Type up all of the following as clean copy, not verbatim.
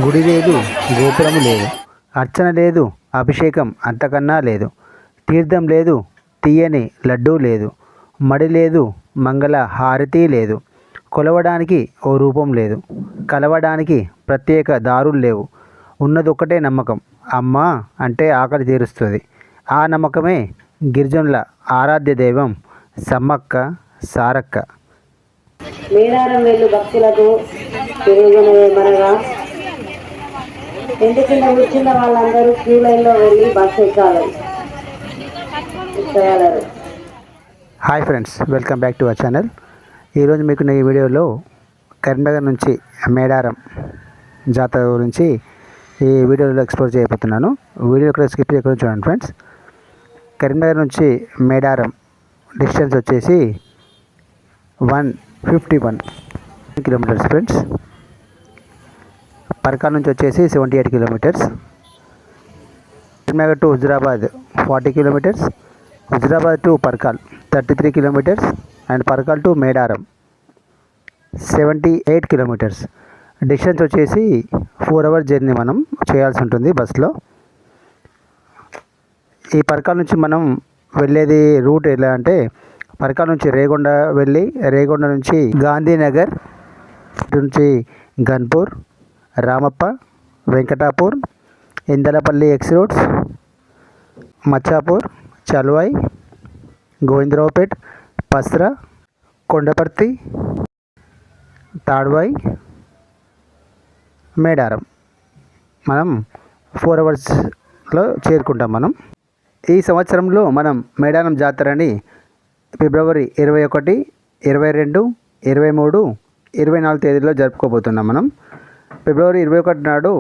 గుడి లేదు, గోపురము లేదు, అర్చన లేదు, అభిషేకం అంతకన్నా లేదు, తీర్థం లేదు, తీయని లడ్డూ లేదు, మడి లేదు, మంగళ హారతి లేదు, కొలవడానికి ఓ రూపం లేదు, కలవడానికి ప్రత్యేక దారులు లేవు. ఉన్నదొక్కటే నమ్మకం, అమ్మ అంటే ఆకలి తీరుస్తుంది. ఆ నమ్మకమే గిరిజనుల ఆరాధ్య దైవం సమ్మక్క సారక్క. మేడారం వెళ్ళు భక్తులకు తిరుగునమనగా ఇంటి కింద కూర్చున్న వాళ్ళందరూ క్యూ లైన్లో వెళ్ళి బస్సు ఎక్కాలి. Hi friends, welcome back to our channel. ఈరోజు మీకు ఈ వీడియోలో కరీంనగర్ నుంచి మేడారం జాతర గురించి ఈ వీడియోలో ఎక్స్ప్లోర్ చేయబోతున్నాను. వీడియో ఇక్కడ స్కిప్ చేయకుండా చూడండి ఫ్రెండ్స్. కరీంనగర్ నుంచి మేడారం డిస్టెన్స్ వచ్చేసి 151 కిలోమీటర్స్ ఫ్రెండ్స్. పర్కాల్ నుంచి వచ్చేసి 78 kilometres. Karimnagar to Huzurabad 40 kilometres. Huzurabad to Parkal 33 kilometres. And Parkal to Medaram 78 kilometres. Distance వచ్చేసి 4 అవర్స్ జర్నీ మనం చేయాల్సి ఉంటుంది బస్లో. ఈ పర్కాల్ నుంచి మనం వెళ్ళేది రూట్ ఎలా అంటే, పర్కాల్ నుంచి రేగొండ వెళ్ళి రేగొండ నుంచి గాంధీనగర్ నుంచి Ghanpur, Ramappa, Venkatapur, ఇందలపల్లి X roads, Machapur, Chalvai, Govindaraopet, PSARA, Kondaparthi, Tadvai, Medaram మనం 4 అవర్స్లో చేరుకుంటాం మనం. ఈ సంవత్సరంలో మనం మేడారం జాతరని ఫిబ్రవరి 21, 22, 23, 24 తేదీలో జరుపుకోబోతున్నాం మనం. ఫిబ్రవరి 21 నాడు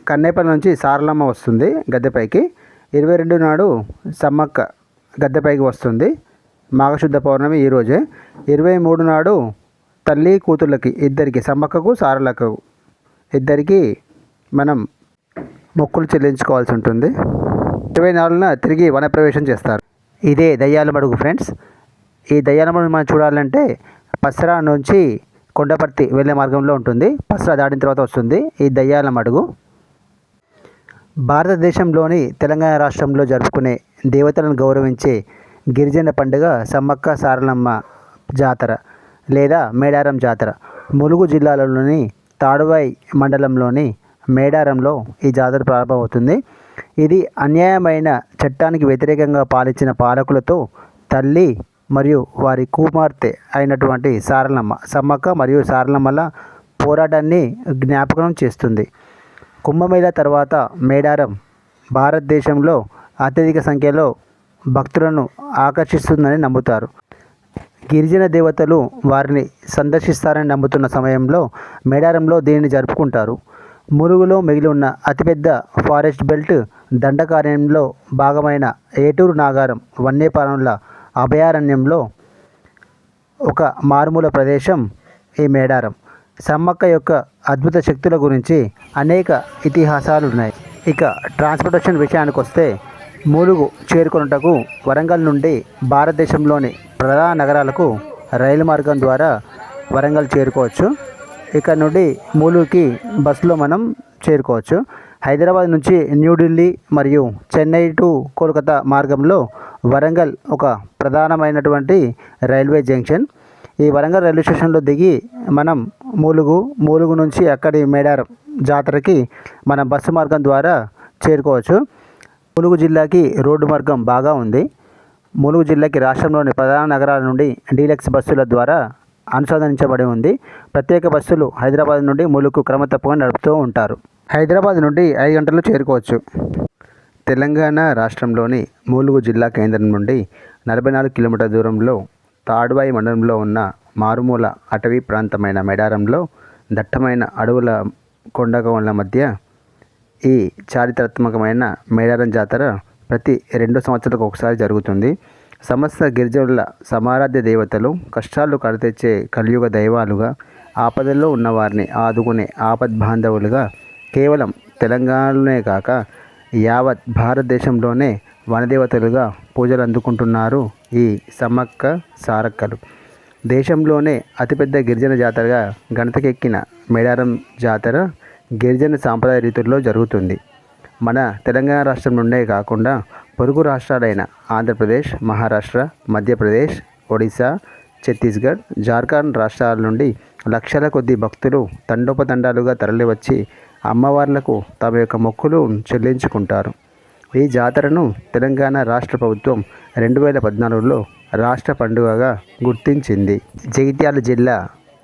కన్నేపల్లి నుంచి సారలమ్మ వస్తుంది గద్దెపైకి. 22 నాడు సమ్మక్క గద్దెపైకి వస్తుంది. మాఘశుద్ధ పౌర్ణమి ఈరోజే. 23 నాడు తల్లి కూతుళ్ళకి ఇద్దరికి, సమ్మక్కకు సారలక్కకు ఇద్దరికి మనం మొక్కులు చెల్లించుకోవాల్సి ఉంటుంది. 24న తిరిగి వనప్రవేశం చేస్తారు. ఇదే దయ్యాల మడుగు ఫ్రెండ్స్. ఈ దయ్యాల మడుగు మనం చూడాలంటే పస్రా నుంచి కొండపర్తి వెళ్ళే మార్గంలో ఉంటుంది. పస్రా దాటిన తర్వాత వస్తుంది ఈ దయ్యాల మడుగు. భారతదేశంలోని తెలంగాణ రాష్ట్రంలో జరుపుకునే దేవతలను గౌరవించే గిరిజన పండుగ సమ్మక్క సారలమ్మ జాతర లేదా మేడారం జాతర. ములుగు జిల్లాలోని తాడువాయి మండలంలోని మేడారంలో ఈ జాతర ప్రారంభమవుతుంది. ఇది అన్యాయమైన చట్టానికి వ్యతిరేకంగా పాలించిన పాలకులతో తల్లి మరియు వారి కుమార్తె అయినటువంటి సారలమ్మ, సమ్మక్క మరియు సారలమ్మల పోరాటాన్ని జ్ఞాపకం చేస్తుంది. కుంభమేళా తర్వాత మేడారం భారతదేశంలో అత్యధిక సంఖ్యలో భక్తులను ఆకర్షిస్తుందని నమ్ముతారు. గిరిజన దేవతలు వారిని సందర్శిస్తారని నమ్ముతున్న సమయంలో మేడారంలో దీనిని జరుపుకుంటారు. ములుగులో మిగిలి ఉన్న అతిపెద్ద ఫారెస్ట్ బెల్ట్ దండకారణ్యంలో భాగమైన ఏటూరు నాగారం వన్యప్రాణుల అభయారణ్యంలో ఒక మారుమూల ప్రదేశం ఈ మేడారం. సమ్మక్క యొక్క అద్భుత శక్తుల గురించి అనేక ఇతిహాసాలు ఉన్నాయి. ఇక ట్రాన్స్పోర్టేషన్ విషయానికి వస్తే, ములుగు చేరుకొనుటకు వరంగల్ నుండి భారతదేశంలోని ప్రధాన నగరాలకు రైలు మార్గం ద్వారా వరంగల్ చేరుకోవచ్చు. ఇక్కడ నుండి ములుగుకి బస్సులో మనం చేరుకోవచ్చు. హైదరాబాద్ నుంచి న్యూఢిల్లీ మరియు చెన్నై టు కోల్కతా మార్గంలో వరంగల్ ఒక ప్రధానమైనటువంటి రైల్వే జంక్షన్. ఈ వరంగల్ రైల్వే స్టేషన్లో దిగి మనం ములుగు నుంచి అక్కడి మేడారం జాతరకి మన బస్సు మార్గం ద్వారా చేరుకోవచ్చు. ములుగు జిల్లాకి రోడ్డు మార్గం బాగా ఉంది. ములుగు జిల్లాకి రాష్ట్రంలోని ప్రధాన నగరాల నుండి డీలక్స్ బస్సుల ద్వారా అనుసంధానించబడి ఉంది. ప్రత్యేక బస్సులు హైదరాబాద్ నుండి ములుగు క్రమ తప్పకుండా నడుపుతూ ఉంటారు. హైదరాబాద్ నుండి 5 గంటల్లో చేరుకోవచ్చు. తెలంగాణ రాష్ట్రంలోని ములుగు జిల్లా కేంద్రం నుండి 44 కిలోమీటర్ల దూరంలో తాడ్వాయి మండలంలో ఉన్న మారుమూల అటవీ ప్రాంతమైన మేడారంలో దట్టమైన అడవుల కొండగోళ్ళ మధ్య ఈ చారిత్రాత్మకమైన మేడారం జాతర ప్రతి 2 సంవత్సరాలకు ఒకసారి జరుగుతుంది. సమస్త గిరిజనుల సమారాధ్య దేవతలు, కష్టాలు కడతెచ్చే కలియుగ దైవాలుగా, ఆపదల్లో ఉన్నవారిని ఆదుకునే ఆపద్బాంధవులుగా కేవలం తెలంగాణలోనే కాక యావత్ భారతదేశంలోనే వనదేవతలుగా పూజలు అందుకుంటున్నారు ఈ సమ్మక్క సారక్కలు. దేశంలోనే అతిపెద్ద గిరిజన జాతరగా గణతకెక్కిన మేడారం జాతర గిరిజన సాంప్రదాయ రీతుల్లో జరుగుతుంది. మన తెలంగాణ రాష్ట్రం నుండే కాకుండా పొరుగు రాష్ట్రాలైన ఆంధ్రప్రదేశ్, మహారాష్ట్ర, మధ్యప్రదేశ్, ఒడిశా, ఛత్తీస్గఢ్, జార్ఖండ్ రాష్ట్రాల నుండి లక్షల కొద్ది భక్తులు తండోపతండాలుగా తరలివచ్చి అమ్మవార్లకు తమ యొక్క మొక్కులు చెల్లించుకుంటారు. ఈ జాతరను తెలంగాణ రాష్ట్ర ప్రభుత్వం 2014లో రాష్ట్ర పండుగగా గుర్తించింది. జగిత్యాల జిల్లా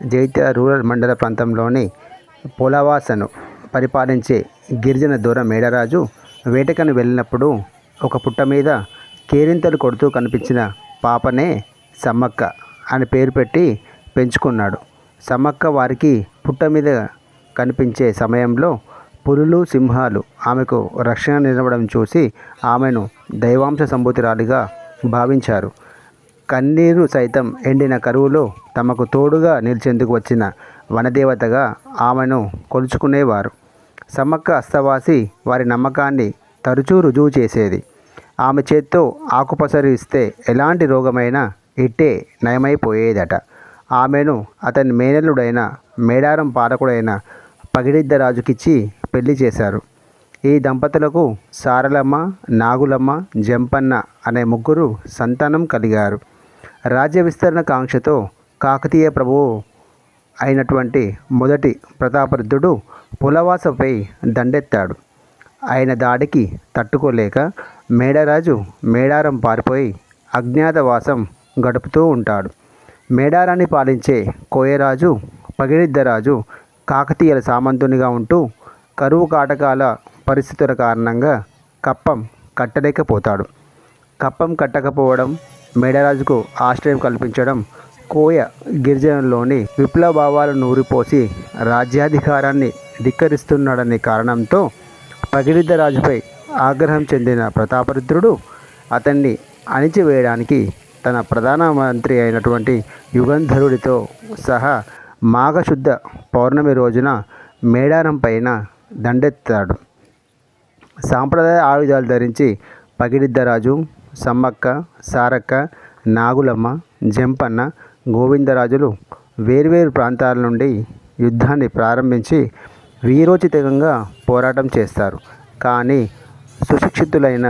జగిత్యాల రూరల్ మండల ప్రాంతంలోని పొలవాసను పరిపాలించే గిరిజన దొర మేడరాజు వేటకను వెళ్ళినప్పుడు ఒక పుట్ట మీద కేరింతలు కొడుతూ కనిపించిన పాపనే సమ్మక్క అని పేరు పెట్టి పెంచుకున్నాడు. సమ్మక్క వారికి పుట్ట మీద కనిపించే సమయంలో పులులు, సింహాలు ఆమెకు రక్షణ నిలవడం చూసి ఆమెను దైవాంశ సంభూతురాలిగా భావించారు. కన్నీరు సైతం ఎండిన కరువులో తమకు తోడుగా నిలిచేందుకు వచ్చిన వనదేవతగా ఆమెను కొలుచుకునేవారు. సమ్మక్క అస్తవాసి వారి నమ్మకాన్ని తరచూ రుజువు చేసేది. ఆమె చేత్తో ఆకుపసరు ఇస్తే ఎలాంటి రోగమైనా ఇట్టే నయమైపోయేదట. ఆమెను అతని మేనల్లుడైన మేడారం పాలకుడైన పగిడిద్దరాజుకిచ్చి పెళ్లి చేశారు. ఈ దంపతులకు సారలమ్మ, నాగులమ్మ, జంపన్న అనే ముగ్గురు సంతానం కలిగారు. రాజ్య విస్తరణ కాంక్షతో కాకతీయ ప్రభువు అయినటువంటి మొదటి ప్రతాపరుద్రుడు పులవాసపై దండెత్తాడు. ఆయన దాడికి తట్టుకోలేక మేడరాజు మేడారం పారిపోయి అజ్ఞాతవాసం గడుపుతూ ఉంటాడు. మేడారాన్ని పాలించే కోయరాజు పగిడిద్దరాజు కాకతీయుల సామంతునిగా ఉంటూ కరువు కాటకాల పరిస్థితుల కారణంగా కప్పం కట్టలేకపోతాడు. కప్పం కట్టకపోవడం, మేడరాజుకు ఆశ్రయం కల్పించడం కోయ గిరిజనుల్లోని విప్లవ భావాలను ఊరిపోసి రాజ్యాధికారాన్ని ధిక్కరిస్తున్నాడనే కారణంతో పగిడిద్దరాజుపై ఆగ్రహం చెందిన ప్రతాపరుద్రుడు అతన్ని అణిచివేయడానికి తన ప్రధానమంత్రి అయినటువంటి యుగంధరుడితో సహా మాఘశుద్ధ పౌర్ణమి రోజున మేడారం పైన దండెత్తాడు. సాంప్రదాయ ఆయుధాలు ధరించి పగిడిద్దరాజు, సమ్మక్క, సారక్క, నాగులమ్మ, జంపన్న, గోవిందరాజులు వేర్వేరు ప్రాంతాల నుండి యుద్ధాన్ని ప్రారంభించి వీరోచితంగా పోరాటం చేస్తారు. కానీ సుశిక్షితులైన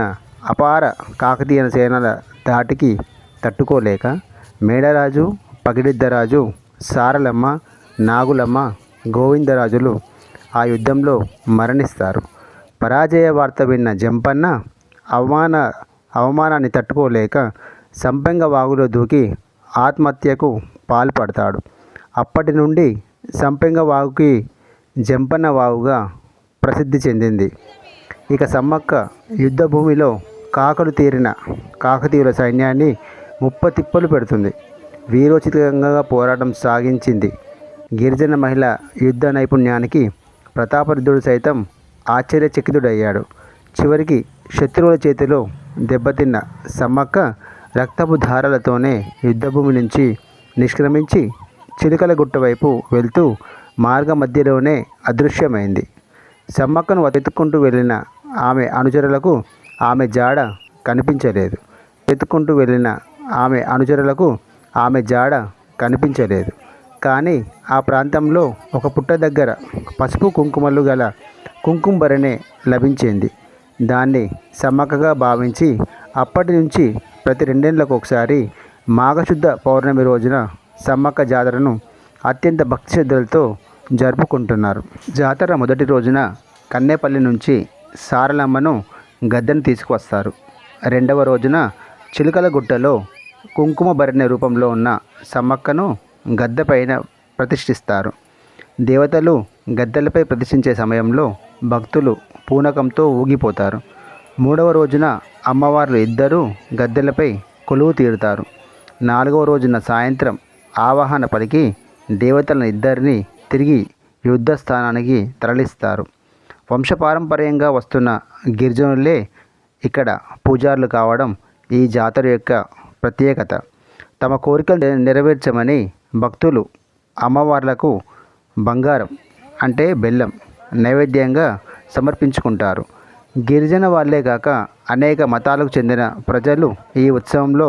అపార కాకతీయ సేనల ధాటికి తట్టుకోలేక మేడరాజు, పగిడిద్దరాజు, సారలమ్మ, నాగులమ్మ, గోవిందరాజులు ఆ యుద్ధంలో మరణిస్తారు. పరాజయ వార్త విన్న జంపన్న అవమానాన్ని తట్టుకోలేక సంపెంగ వాగులో దూకి ఆత్మహత్యకు పాల్పడతాడు. అప్పటి నుండి సంపెంగ వాగుకి జంపన్న వాగుగా ప్రసిద్ధి చెందింది. ఇక సమ్మక్క యుద్ధ భూమిలో కాకలు తీరిన కాకతీయుల సైన్యాన్ని ముప్పతిప్పలు పెడుతుంది. వీరోచితంగా పోరాటం సాగించింది. గిరిజన మహిళ యుద్ధ నైపుణ్యానికి ప్రతాపరుద్రుడు సైతం ఆశ్చర్యచకితుడయ్యాడు. చివరికి శత్రువుల చేతిలో దెబ్బతిన్న సమ్మక్క రక్తపు ధారలతోనే యుద్ధభూమి నుంచి నిష్క్రమించి చిలుకల గుట్ట వైపు వెళ్తూ మార్గ మధ్యలోనే అదృశ్యమైంది. సమ్మక్కను వెతుక్కుంటూ వెళ్ళిన ఆమె అనుచరులకు ఆమె జాడ కనిపించలేదు. ఆమె జాడ కనిపించలేదు. కానీ ఆ ప్రాంతంలో ఒక పుట్ట దగ్గర పసుపు కుంకుమలు గల కుంకుమ భరణి లభించింది. దాన్ని సమ్మక్కగా భావించి అప్పటి నుంచి ప్రతి 2 ఏళ్లకు ఒకసారి మాఘశుద్ధ పౌర్ణమి రోజున సమ్మక్క జాతరను అత్యంత భక్తి శ్రద్ధలతో జరుపుకుంటున్నారు. జాతర మొదటి రోజున కన్నేపల్లి నుంచి సారలమ్మను గద్దెను తీసుకువస్తారు. రెండవ రోజున చిలుకల గుట్టలో కుంకుమ భరణి రూపంలో ఉన్న సమ్మక్కను గద్దె పైన ప్రతిష్ఠిస్తారు. దేవతలు గద్దెలపై ప్రతిష్ఠించే సమయంలో భక్తులు పూనకంతో ఊగిపోతారు. మూడవ రోజున అమ్మవార్లు ఇద్దరూ గద్దెలపై కొలువు తీరుతారు. నాలుగవ రోజున సాయంత్రం ఆవాహన పలికి దేవతలను ఇద్దరిని తిరిగి యుద్ధ స్థానానికి తరలిస్తారు. వంశపారంపర్యంగా వస్తున్న గిరిజనులే ఇక్కడ పూజారులు కావడం ఈ జాతర యొక్క ప్రత్యేకత. తమ కోరికలు నెరవేర్చమని భక్తులు అమ్మవార్లకు బంగారం అంటే బెల్లం నైవేద్యంగా సమర్పించుకుంటారు. గిరిజన వాళ్ళే కాక అనేక మతాలకు చెందిన ప్రజలు ఈ ఉత్సవంలో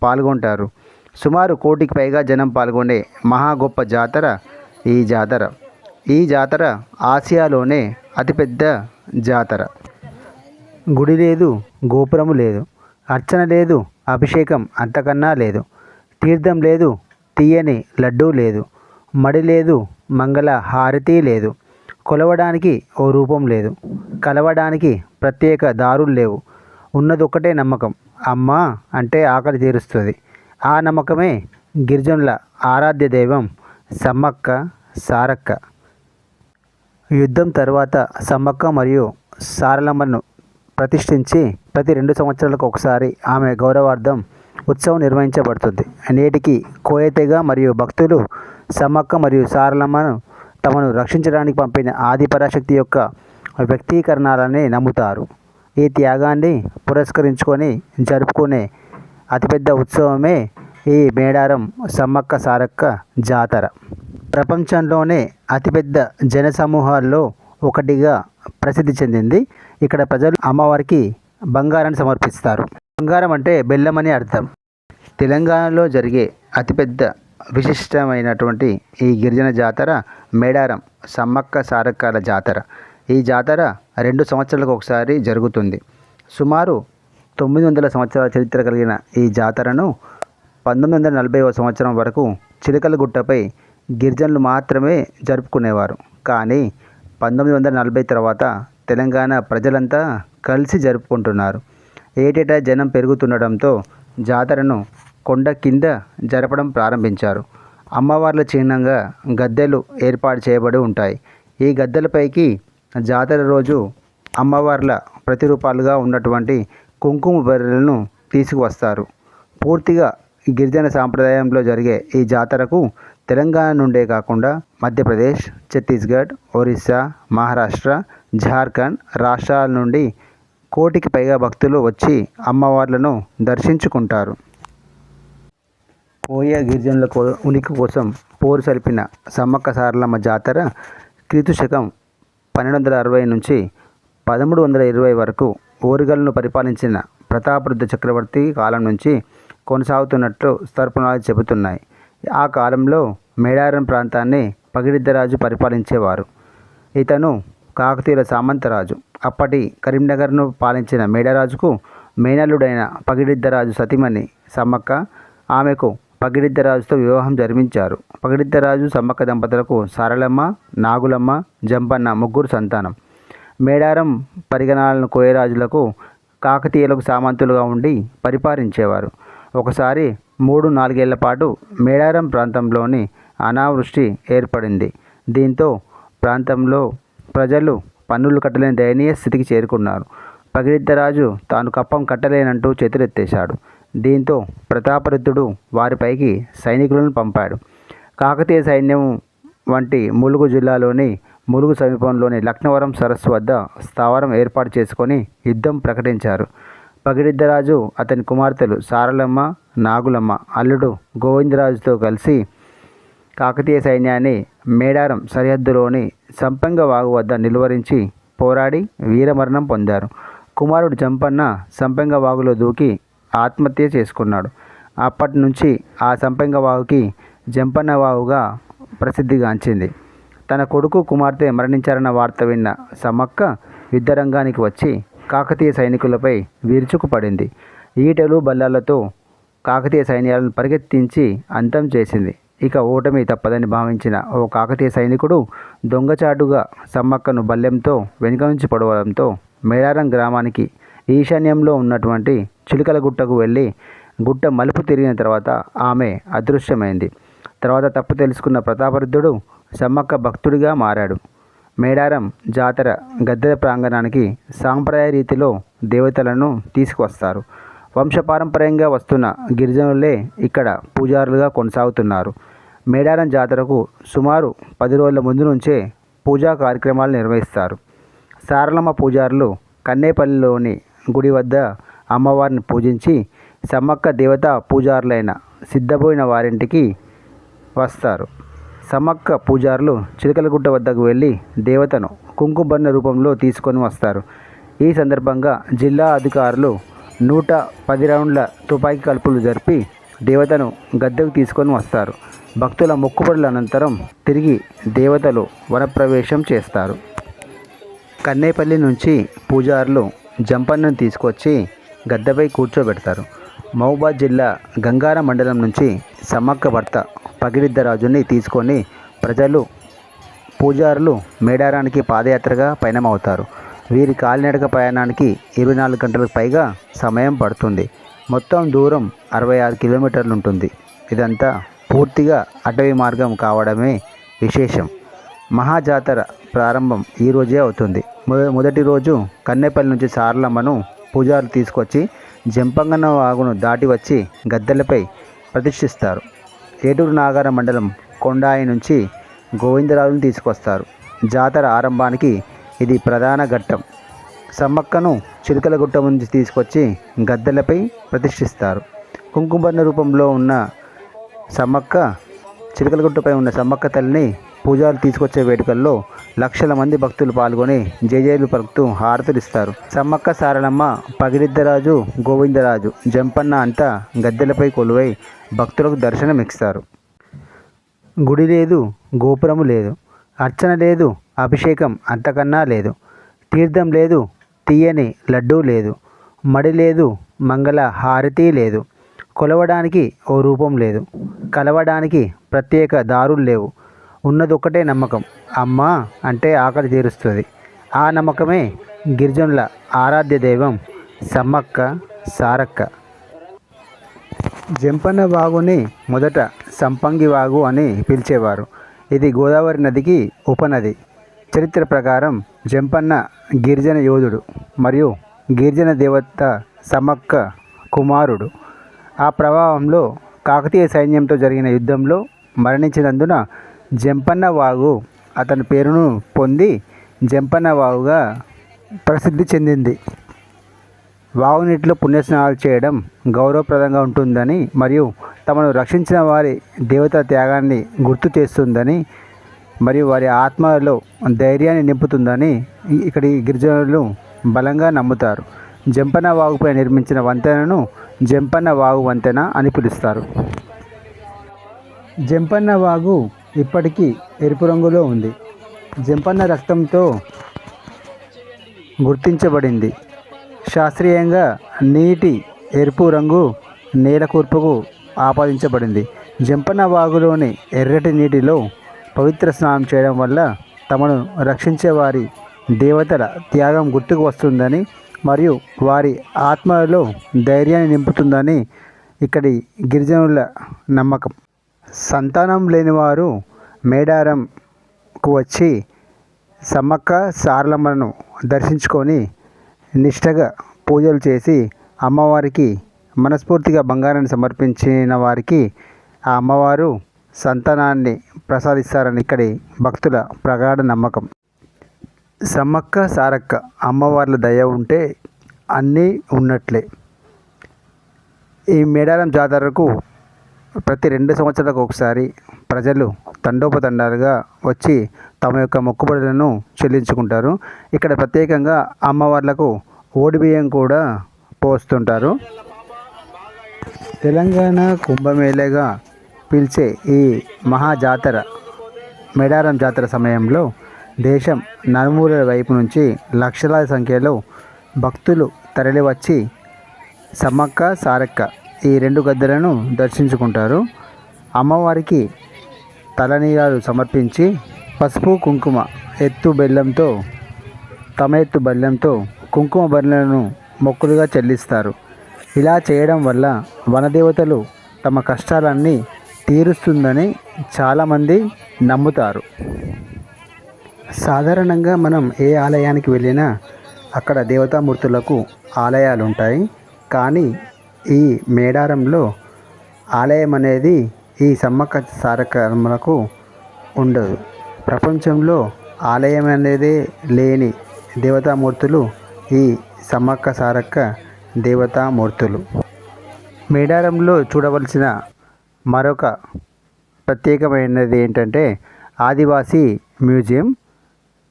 పాల్గొంటారు. సుమారు కోటికి పైగా జనం పాల్గొనే మహా గొప్ప జాతర ఈ జాతర. ఈ జాతర ఆసియాలోనే అతిపెద్ద జాతర. గుడి లేదు, గోపురము లేదు, అర్చన లేదు, అభిషేకం అంతకన్నా లేదు, తీర్థం లేదు, తీయని లడ్డూ లేదు, మడి లేదు, మంగళ హారతి లేదు, కొలవడానికి ఓ రూపం లేదు, కలవడానికి ప్రత్యేక దారులు లేవు. ఉన్నదొక్కటే నమ్మకం, అమ్మ అంటే ఆకలి తీరుస్తుంది. ఆ నమ్మకమే గిరిజనుల ఆరాధ్య దైవం సమ్మక్క సారక్క. యుద్ధం తర్వాత సమ్మక్క మరియు సారలమ్మను ప్రతిష్ఠించి ప్రతి 2 సంవత్సరాలకు ఒకసారి ఆమె గౌరవార్థం ఉత్సవం నిర్వహించబడుతుంది. నేటికి కోయతెగ మరియు భక్తులు సమ్మక్క మరియు సారలమ్మను తమను రక్షించడానికి పంపిన ఆదిపరాశక్తి యొక్క వ్యక్తీకరణాలని నమ్ముతారు. ఈ త్యాగాన్ని పురస్కరించుకొని జరుపుకునే అతిపెద్ద ఉత్సవమే ఈ మేడారం సమ్మక్క సారక్క జాతర. ప్రపంచంలోనే అతిపెద్ద జనసమూహాల్లో ఒకటిగా ప్రసిద్ధి చెందింది. ఇక్కడ ప్రజలు అమ్మవారికి బంగారాన్ని సమర్పిస్తారు. బంగారం అంటే బెల్లం అని అర్థం. తెలంగాణలో జరిగే అతిపెద్ద విశిష్టమైనటువంటి ఈ గిరిజన జాతర మేడారం సమ్మక్క సారక్కల జాతర. ఈ జాతర 2 సంవత్సరాలకు ఒకసారి జరుగుతుంది. సుమారు 900 సంవత్సరాల చరిత్ర కలిగిన ఈ జాతరను 1940వ సంవత్సరం వరకు చిలకలగుట్టపై గిరిజనులు మాత్రమే జరుపుకునేవారు. కానీ 1940 తర్వాత తెలంగాణ ప్రజలంతా కలిసి జరుపుకుంటున్నారు. ఏటేటా జనం పెరుగుతుండడంతో జాతరను కొండ కింద జరపడం ప్రారంభించారు. అమ్మవార్ల చిహ్నంగా గద్దెలు ఏర్పాటు చేయబడి ఉంటాయి. ఈ గద్దెలపైకి జాతర రోజు అమ్మవార్ల ప్రతిరూపాలుగా ఉన్నటువంటి కుంకుమ బర్రెలను తీసుకువస్తారు. పూర్తిగా గిరిజన సాంప్రదాయంలో జరిగే ఈ జాతరకు తెలంగాణ నుండే కాకుండా మధ్యప్రదేశ్, ఛత్తీస్గఢ్, ఒరిస్సా, మహారాష్ట్ర, జార్ఖండ్ రాష్ట్రాల నుండి కోటికి పైగా భక్తులు వచ్చి అమ్మవార్లను దర్శించుకుంటారు. కోయ గిరిజనుల ఉనికి కోసం పోరు సలిపిన సమ్మక్క సారలమ్మ జాతర క్రీస్తు శకం 1260 నుంచి 1320 వరకు ఓరుగల్ను పరిపాలించిన ప్రతాపరుద్ర చక్రవర్తి కాలం నుంచి కొనసాగుతున్నట్లు స్థర్పణాలు చెబుతున్నాయి. ఆ కాలంలో మేడారం ప్రాంతాన్ని పగిడిద్దరాజు పరిపాలించేవారు. ఇతను కాకతీయుల సామంతరాజు. అప్పటి కరీంనగర్ను పాలించిన మేడరాజుకు మేనల్లుడైన పగిడిద్దరాజు సతీమణి సమ్మక్క. ఆమెకు పగిడిద్దరాజుతో వివాహం జరిపించారు. పగిడిద్దరాజు సమ్మక్క దంపతులకు సారలమ్మ, నాగులమ్మ, జంపన్న 3 సంతానం. మేడారం పరిగణాలను కోయరాజులకు కాకతీయులకు సామంతులుగా ఉండి పరిపాలించేవారు. ఒకసారి 3-4 ఏళ్ల పాటు మేడారం ప్రాంతంలోని అనావృష్టి ఏర్పడింది. దీంతో ప్రాంతంలో ప్రజలు పన్నులు కట్టలేని దయనీయ స్థితికి చేరుకున్నారు. పగిడిద్దరాజు తాను కప్పం కట్టలేనంటూ చేతులెత్తేశాడు. దీంతో ప్రతాపరుద్రుడు వారిపైకి సైనికులను పంపాడు. కాకతీయ సైన్యం వంటి ములుగు జిల్లాలోని ములుగు సమీపంలోని లక్నవరం సరస్సు వద్ద స్థావరం ఏర్పాటు చేసుకొని యుద్ధం ప్రకటించారు. పగిడిద్దరాజు అతని కుమార్తెలు సారలమ్మ, నాగులమ్మ అల్లుడు గోవిందరాజుతో కలిసి కాకతీయ సైన్యాన్ని మేడారం సరిహద్దులోని సంపెంగ వాగు వద్ద నిలువరించి పోరాడి వీరమరణం పొందారు. కుమారుడు జంపన్న సంపెంగ వాగులో దూకి ఆత్మహత్య చేసుకున్నాడు. అప్పటి నుంచి ఆ సంపెంగ వాగుకి జంపన్న వాగుగా ప్రసిద్ధిగాంచింది. తన కొడుకు, కుమార్తె మరణించారన్న వార్త విన్న సమ్మక్క యుద్ధరంగానికి వచ్చి కాకతీయ సైనికులపై విరుచుకుపడింది. ఈటెలు, బల్లాలతో కాకతీయ సైన్యాలను పరిగెత్తించి అంతం చేసింది. ఇక ఓటమి తప్పదని భావించిన ఓ కాకతీయ సైనికుడు దొంగచాటుగా సమ్మక్కను బల్లెంతో వెనుక నుంచి పొడవడంతో మేడారం గ్రామానికి ఈశాన్యంలో ఉన్నటువంటి చిలుకలగుట్టకు వెళ్ళి గుట్ట మలుపు తిరిగిన తర్వాత ఆమె అదృశ్యమైంది. తర్వాత తప్పు తెలుసుకున్న ప్రతాపరుద్రుడు సమ్మక్క భక్తుడిగా మారాడు. మేడారం జాతర గద్దెల ప్రాంగణానికి సాంప్రదాయ రీతిలో దేవతలను తీసుకువస్తారు. వంశపారంపర్యంగా వస్తున్న గిరిజనులే ఇక్కడ పూజారులుగా కొనసాగుతున్నారు. మేడారం జాతరకు సుమారు 10 రోజుల ముందు నుంచే పూజా కార్యక్రమాలు నిర్వహిస్తారు. సారలమ్మ పూజారులు కన్నేపల్లిలోని గుడి వద్ద అమ్మవారిని పూజించి సమ్మక్క దేవతా పూజారులైన సిద్ధబోయిన వారింటికి వస్తారు. సమ్మక్క పూజారులు చిలకలగుట్ట వద్దకు వెళ్ళి దేవతను కుంకుమబర్ణ రూపంలో తీసుకొని వస్తారు. ఈ సందర్భంగా జిల్లా అధికారులు 110 రౌండ్ల తుపాకీ కాల్పులు జరిపి దేవతను గద్దెకు తీసుకొని వస్తారు. భక్తుల మొక్కుబడుల అనంతరం తిరిగి దేవతలు వనప్రవేశం చేస్తారు. కన్నేపల్లి నుంచి పూజారులు జంపన్నను తీసుకొచ్చి గద్దెపై కూర్చోబెడతారు. మహబూబాద్ జిల్లా గంగారం మండలం నుంచి సమ్మక్క భర్త పగిడిద్దరాజుని తీసుకొని పూజారులు మేడారానికి పాదయాత్రగా పయనమవుతారు. వీరి కాలినడక ప్రయాణానికి 24 గంటలకు పైగా సమయం పడుతుంది. మొత్తం దూరం 66 కిలోమీటర్లు ఉంటుంది. ఇదంతా పూర్తిగా అటవీ మార్గం కావడమే విశేషం. మహాజాతర ప్రారంభం ఈ రోజే అవుతుంది. మొదటి రోజు కన్నేపల్లి నుంచి సారలమ్మను పూజారులు తీసుకొచ్చి జంపంగన్న వాగును దాటి వచ్చి గద్దెలపై ప్రతిష్ఠిస్తారు. ఏటూరు నాగారం మండలం కొండాయి నుంచి గోవిందరాజును తీసుకొస్తారు. జాతర ఆరంభానికి ఇది ప్రధాన ఘట్టం. సమ్మక్కను చిలుకలగుట్ట నుంచి తీసుకొచ్చి గద్దెలపై ప్రతిష్ఠిస్తారు. కుంకుమబర్ణ రూపంలో ఉన్న సమ్మక్క చిలుకలగుట్టపై ఉన్న సమ్మక్క తల్లిని పూజారులు తీసుకొచ్చే వేడుకల్లో లక్షల మంది భక్తులు పాల్గొని జయజయలు పలుకుతూ హారతులిస్తారు. సమ్మక్క సారలమ్మ పగిడిద్దరాజు గోవిందరాజు జంపన్న అంతా గద్దెలపై కొలువై భక్తులకు దర్శనమిస్తారు. గుడి లేదు, గోపురము లేదు, అర్చన లేదు, అభిషేకం అంతకన్నా లేదు, తీర్థం లేదు, తీయని లడ్డూ లేదు, మడి లేదు, మంగళ హారతి లేదు, కొలవడానికి ఓ రూపం లేదు, కలవడానికి ప్రత్యేక దారులు లేవు. ఉన్నదొక్కటే నమ్మకం. అమ్మ అంటే ఆకలి తీరుస్తుంది. ఆ నమ్మకమే గిరిజనుల ఆరాధ్య దైవం సమ్మక్క సారక్క. జంపన్న వాగుని మొదట సంపంగి వాగు అని పిలిచేవారు. ఇది గోదావరి నదికి ఉపనది. చరిత్ర ప్రకారం జంపన్న గిరిజన యోధుడు మరియు గిరిజన దేవత సమ్మక్క కుమారుడు. ఆ ప్రభావంలో కాకతీయ సైన్యంతో జరిగిన యుద్ధంలో మరణించినందున జంపన్న వాగు అతని పేరును పొంది జంపన్న వాగుగా ప్రసిద్ధి చెందింది. వాగునీటిలో పుణ్యస్నానాలు చేయడం గౌరవప్రదంగా ఉంటుందని మరియు తమను రక్షించిన వారి దేవత త్యాగాన్ని గుర్తు చేస్తుందని మరియు వారి ఆత్మలో ధైర్యాన్ని నింపుతుందని ఇక్కడి గిరిజనులు బలంగా నమ్ముతారు. జంపన్న వాగుపై నిర్మించిన వంతెనను జంపన్న వాగు వంతెన అని పిలుస్తారు. జంపన్న వాగు ఇప్పటికీ ఎరుపు రంగులో ఉంది. జంపన్న రక్తంతో గుర్తించబడింది. శాస్త్రీయంగా నీటి ఎరుపు రంగు నేల కూర్పుకు ఆపాదించబడింది. జంపన్న వాగులోని ఎర్రటి నీటిలో పవిత్ర స్నానం చేయడం వల్ల తమను రక్షించే వారి దేవతల త్యాగం గుర్తుకు వస్తుందని మరియు వారి ఆత్మలలో ధైర్యాన్ని నింపుతుందని ఇక్కడి గిరిజనుల నమ్మకం. సంతానం లేనివారు మేడారంకు వచ్చి సమ్మక్క సారలమ్మను దర్శించుకొని నిష్టగా పూజలు చేసి అమ్మవారికి మనస్ఫూర్తిగా బంగారాన్ని సమర్పించిన వారికి ఆ అమ్మవారు సంతానాన్ని ప్రసాదిస్తారని ఇక్కడి భక్తుల ప్రగాఢ నమ్మకం. సమ్మక్క సారక్క అమ్మవార్ల దయ ఉంటే అన్నీ ఉన్నట్లే. ఈ మేడారం జాతరకు ప్రతి 2 సంవత్సరాలకు ఒకసారి ప్రజలు తండోపతండాలుగా వచ్చి తమ యొక్క మొక్కుబడులను చెల్లించుకుంటారు. ఇక్కడ ప్రత్యేకంగా అమ్మవార్లకు ఓడిబియ్యం కూడా పోస్తుంటారు. తెలంగాణ కుంభమేళగా పిలిచే ఈ మహాజాతర మేడారం జాతర సమయంలో దేశం నలుమూలల వైపు నుంచి లక్షలాది సంఖ్యలో భక్తులు తరలివచ్చి సమ్మక్క సారక్క ఈ 2 గద్దెలను దర్శించుకుంటారు. అమ్మవారికి తలనీలాలు సమర్పించి పసుపు కుంకుమ తమ ఎత్తు బెల్లంతో కుంకుమ బర్రెలను మొక్కులుగా చెల్లిస్తారు. ఇలా చేయడం వల్ల వనదేవతలు తమ కష్టాలన్నీ తీరుస్తుందని చాలామంది నమ్ముతారు. సాధారణంగా మనం ఏ ఆలయానికి వెళ్ళినా అక్కడ దేవతామూర్తులకు ఆలయాలు ఉంటాయి. కానీ ఈ మేడారంలో ఆలయం అనేది ఈ సమ్మక్క సారక్కలకు ఉండదు. ప్రపంచంలో ఆలయం అనేది లేని దేవతామూర్తులు ఈ సమ్మక్క సారక్క దేవతామూర్తులు. మేడారంలో చూడవలసిన మరొక ప్రత్యేకమైనది ఏంటంటే ఆదివాసీ మ్యూజియం.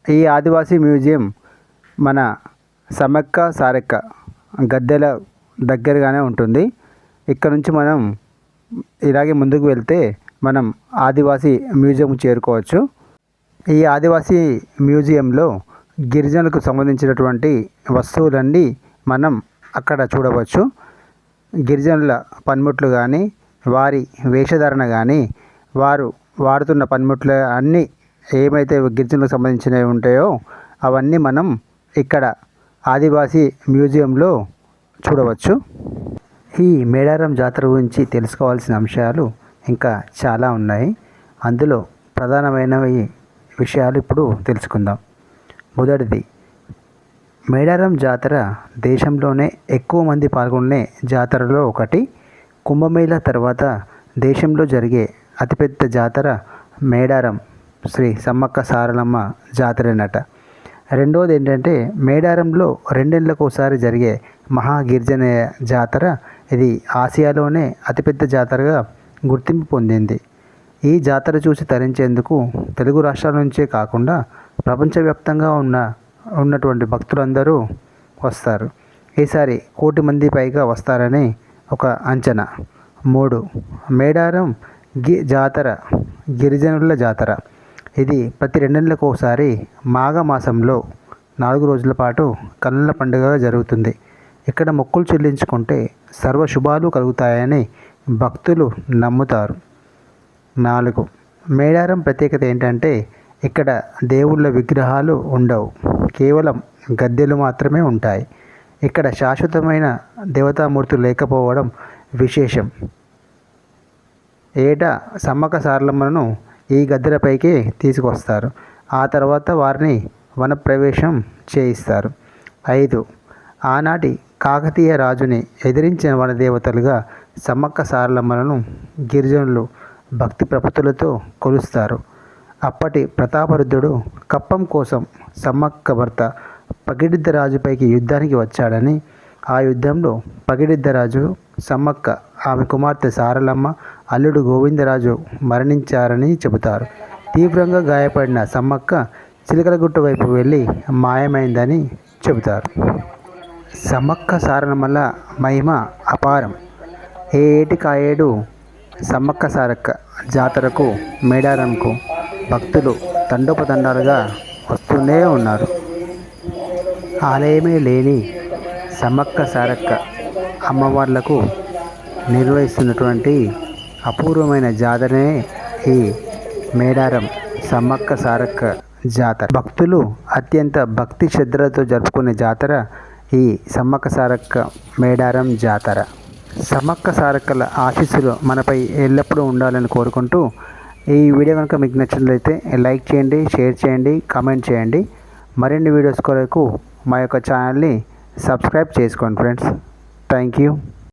ఈ ఆదివాసీ మ్యూజియం మన సమ్మక్క సారక్క గద్దెల దగ్గరగానే ఉంటుంది. ఇక్కడ నుంచి మనం ఇలాగే ముందుకు వెళ్తే మనం ఆదివాసీ మ్యూజియం చేరుకోవచ్చు. ఈ ఆదివాసీ మ్యూజియంలో గిరిజనులకు సంబంధించినటువంటి వస్తువులన్నీ మనం అక్కడ చూడవచ్చు. గిరిజనుల పనిముట్లు కానీ, వారి వేషధారణ కానీ, వారు వాడుతున్న పనిముట్లు అన్నీ ఏమైతే గిరిజనులకు సంబంధించినవి ఉంటాయో అవన్నీ మనం ఇక్కడ ఆదివాసీ మ్యూజియంలో చూడవచ్చు. ఈ మేడారం జాతర గురించి తెలుసుకోవాల్సిన అంశాలు ఇంకా చాలా ఉన్నాయి. అందులో ప్రధానమైనవి విషయాలు ఇప్పుడు తెలుసుకుందాం. మొదటిది, మేడారం జాతర దేశంలోనే ఎక్కువ మంది పాల్గొనే జాతరలో ఒకటి. కుంభమేళా తర్వాత దేశంలో జరిగే అతిపెద్ద జాతర మేడారం శ్రీ సమ్మక్క సారలమ్మ జాతరేనట. రెండవది ఏంటంటే, మేడారంలో 2 ఏళ్ళకు ఒకసారి జరిగే మహాగిరిజన జాతర. ఇది ఆసియాలోనే అతిపెద్ద జాతరగా గుర్తింపు పొందింది. ఈ జాతర చూసి తరించేందుకు తెలుగు రాష్ట్రాల నుంచే కాకుండా ప్రపంచవ్యాప్తంగా ఉన్నటువంటి భక్తులందరూ వస్తారు. ఈసారి 1 కోటి మంది పైగా వస్తారని ఒక అంచనా. 3, మేడారం జాతర గిరిజనుల జాతర. ఇది ప్రతి 2 ఏళ్ళకు ఒకసారి మాఘమాసంలో 4 రోజుల పాటు కన్నుల పండుగగా జరుగుతుంది. ఇక్కడ మొక్కులు చెల్లించుకుంటే సర్వ శుభాలు కలుగుతాయని భక్తులు నమ్ముతారు. 4, మేడారం ప్రత్యేకత ఏంటంటే ఇక్కడ దేవుళ్ళ విగ్రహాలు ఉండవు, కేవలం గద్దెలు మాత్రమే ఉంటాయి. ఇక్కడ శాశ్వతమైన దేవతామూర్తులు లేకపోవడం విశేషం. ఏటా సమ్మక్క సారలమ్మను ఈ గద్దెలపైకి తీసుకొస్తారు. ఆ తర్వాత వారిని వనప్రవేశం చేయిస్తారు. 5, ఆనాటి కాకతీయ రాజుని ఎదిరించిన వనదేవతలుగా సమ్మక్క సారలమ్మలను గిరిజనులు భక్తి ప్రపత్తులతో కొలుస్తారు. అప్పటి ప్రతాపరుద్రుడు కప్పం కోసం సమ్మక్క భర్త పగిడిద్దరాజుపైకి యుద్ధానికి వచ్చాడని, ఆ యుద్ధంలో పగిడిద్దరాజు, సమ్మక్క, ఆమె కుమార్తె సారలమ్మ, అల్లుడు గోవిందరాజు మరణించారని చెబుతారు. తీవ్రంగా గాయపడిన సమ్మక్క చిలకలగుట్ట వైపు వెళ్ళి మాయమైందని చెబుతారు. సమ్మక్క సారలమ్మల మహిమ అపారం. ఏ ఏటికాయేడు సమ్మక్క సారక్క జాతరకు మేడారంకు భక్తులు తండోపతండాలుగా వస్తూనే ఉన్నారు. ఆలయమే లేని సమ్మక్క సారక్క అమ్మవార్లకు నిర్వహిస్తున్నటువంటి అపూర్వమైన జాతరనే ఈ మేడారం సమ్మక్క సారక్క జాతర. భక్తులు అత్యంత భక్తి శ్రద్ధలతో జరుపుకునే జాతర ఈ సమ్మక్క సారక్క మేడారం జాతర. సమ్మక్క సారక్కల ఆశీస్సులు మనపై ఎల్లప్పుడూ ఉండాలని కోరుకుంటూ, ఈ వీడియో కనుక మీకు నచ్చినట్లయితే లైక్ చేయండి, షేర్ చేయండి, కామెంట్ చేయండి. మరిన్ని వీడియోస్ కొరకు మా యొక్క ఛానల్ని సబ్స్క్రైబ్ చేసుకోండి ఫ్రెండ్స్. Thank you.